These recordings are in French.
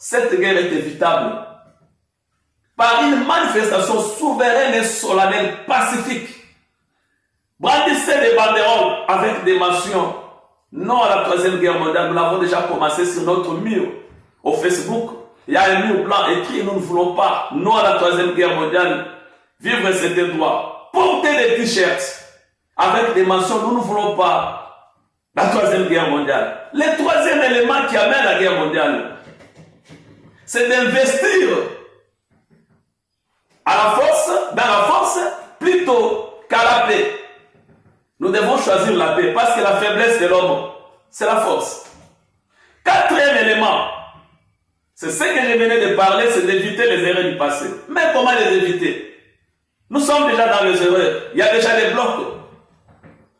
cette guerre est évitable par une manifestation souveraine et solennelle pacifique. Brandissez des banderoles avec des mentions non à la Troisième Guerre mondiale. Nous l'avons déjà commencé sur notre mur au Facebook. Il y a un mur blanc écrit « Nous ne voulons pas non à la Troisième Guerre mondiale. Vivre c'est un droit. » Portez des t-shirts avec des mentions « Nous ne voulons pas la Troisième Guerre mondiale. » Le troisième élément qui amène la guerre mondiale, c'est d'investir dans la force plutôt qu'à la paix. Nous devons choisir la paix parce que la faiblesse de l'homme, c'est la force. Quatrième élément, c'est ce que je venais de parler, c'est d'éviter les erreurs du passé. Mais comment les éviter? Nous sommes déjà dans les erreurs. Il y a déjà des blocs.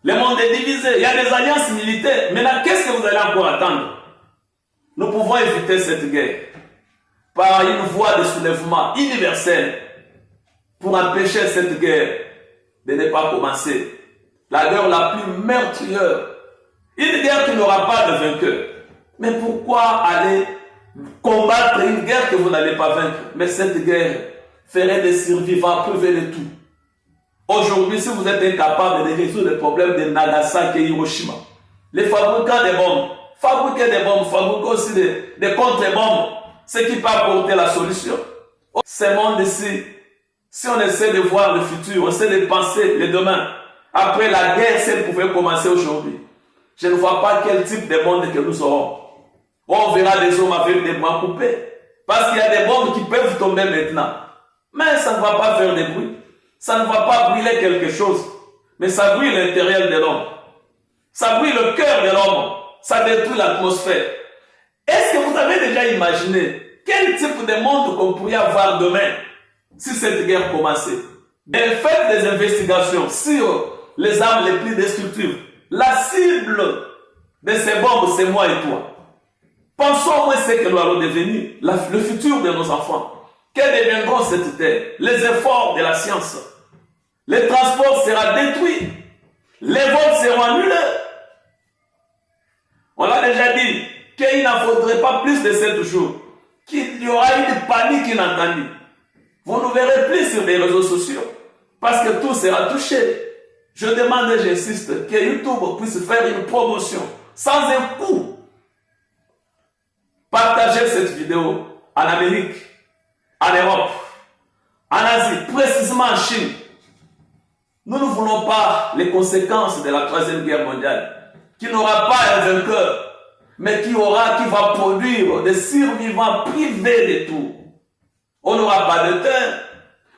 Le monde est divisé. Il y a des alliances militaires. Maintenant, qu'est-ce que vous allez encore attendre? Nous pouvons éviter cette guerre par une voie de soulèvement universel pour empêcher cette guerre de ne pas commencer. La guerre la plus meurtrière. Une guerre qui n'aura pas de vainqueur. Mais pourquoi aller combattre une guerre que vous n'allez pas vaincre? Mais cette guerre ferait des survivants privés de tout. Aujourd'hui, si vous êtes incapable de résoudre les problèmes de Nagasaki et Hiroshima, les fabricants de bombes, fabriquer des bombes, fabriquer aussi des contre-bombes, ce qui peut apporter la solution. Ce monde ici, si on essaie de voir le futur, on essaie de penser le demain, après la guerre, si elle pouvait commencer aujourd'hui, je ne vois pas quel type de monde que nous aurons. On verra des hommes avec des bras coupés, parce qu'il y a des bombes qui peuvent tomber maintenant. Mais ça ne va pas faire de bruit. Ça ne va pas brûler quelque chose. Mais ça brûle l'intérieur de l'homme. Ça brûle le cœur de l'homme. Ça détruit l'atmosphère. Est-ce que vous avez déjà imaginé quel type de monde qu'on pourrait avoir demain si cette guerre commençait? Faites des investigations sur les armes les plus destructives. La cible de ces bombes, c'est moi et toi. Pensons au moins ce que nous allons devenir, le futur de nos enfants. Que deviendront cette terre? Les efforts de la science. Le transport sera détruit. Les vols seront annulés. On l'a déjà dit qu'il n'en faudrait pas plus de 7 jours. Qu'il y aura une panique inattendue. Vous ne verrez plus sur les réseaux sociaux. Parce que tout sera touché. Je demande et j'insiste que YouTube puisse faire une promotion sans un coût. Partagez cette vidéo en Amérique, en Europe, en Asie, précisément en Chine. Nous ne voulons pas les conséquences de la Troisième Guerre mondiale, qui n'aura pas un vainqueur, mais qui va produire des survivants privés de tout. On n'aura pas de terre,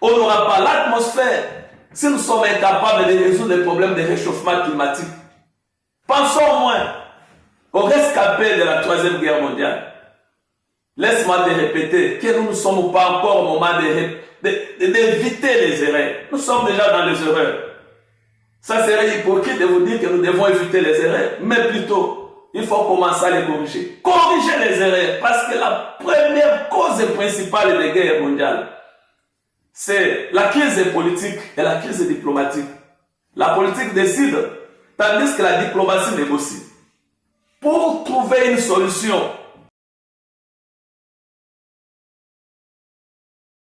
on n'aura pas l'atmosphère, si nous sommes incapables de résoudre les problèmes de réchauffement climatique. Pensons au moins aux rescapés de la Troisième Guerre mondiale. Laisse-moi te répéter que nous ne sommes pas encore au moment d'éviter les erreurs. Nous sommes déjà dans les erreurs. Ça serait hypocrite de vous dire que nous devons éviter les erreurs, mais plutôt, il faut commencer à les corriger. Corriger les erreurs, parce que la première cause principale des guerres mondiales, c'est la crise politique et la crise diplomatique. La politique décide, tandis que la diplomatie négocie. Pour trouver une solution